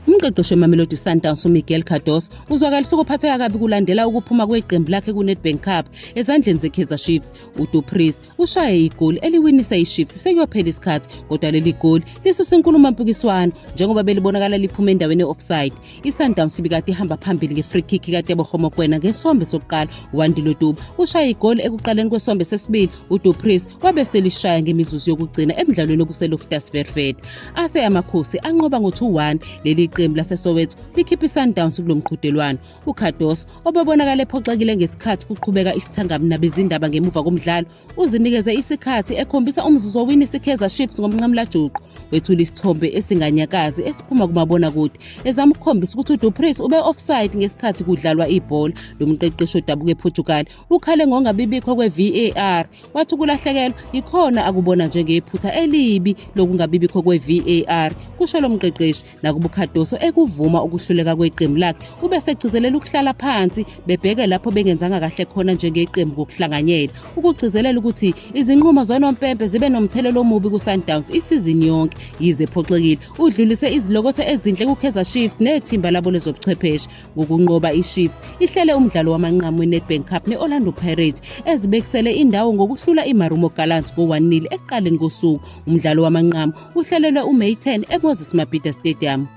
Umqeqeshi weMamelodi Sundowns uMiguel Cardoso uzwakalise ukuphatheka kabi kulandela ukuphuma kweqembu lakhe ku-Nedbank Cup ezandleni ze-Kaizer Chiefs. UDupreez ushaye igoli eliwinise iChiefs sekuyophela isikhathi, kodwa leli goli lisusa inkulumo-mpikiswano njengoba belibonakala liphuma endaweni e-offside. ISundowns ibikade ihamba phambili nge-free kick kaTebogo Mokoena ngesombe sokuqala. uWandile Tuba ushaye igoli ekuqaleni kwesombe sesibili. uDupreez wabe selishaya ngemizuzu yokugcina emidlalweni okuseLoftus Versfeld. Ase amakhosi anqoba ngo-2-1 leli iqembu laseSoweto likhipha iSundowns kulo mqhudelwano. uCardoso obebonakala ephoxekile ngesikhathi kuqhubeka isithangami nabezindaba ngemuva komdlalo uzinikeze isikhathi ekhombisa umzuzu owinisa iKaizer Chiefs ngomnqamulajuqu. Wethula isithombe esinganyakazi esiphuma kumabonakude ezama ukukhombisa ukuthi uDupreez ube offside ngesikhathi kudlalwa ibhola. Lo mqeqeshi odabuka ePortugal ukhale ngongabibikho kwe-VAR, wathi ukulahlekelwa ikhona akubona njengephutha elibi lokungabibikho kwe-VAR. Kusho lo mqeqeshi nakuba uCardoso ekuvuma ukuhluleka kweqembu lakhe ube segcizelela ukuhlala phansi bebheke lapho bengenzanga kahle khona njengeqembu kokuhlanganyela, ukugcizelela ukuthi izinqumo zonompempe zibe nomthelelo omubi kuSundowns isizini yonke. Yize ephoxekile udlulise izilokotho ezinhle kuKaizer Chiefs nethimba labo lezobuchwepheshe. Ngokunqoba iChiefs ihlele umdlalo wamanqamu weNedbank Cup ne-Orlando Pirates ezibekisele indawo ngokuhlula iMarumo Gallants ngo-1-0 ekuqaleni kosuku. Umdlalo wamanqamu uhlelelwe uMay 10 eMoses Mabhida Stadium.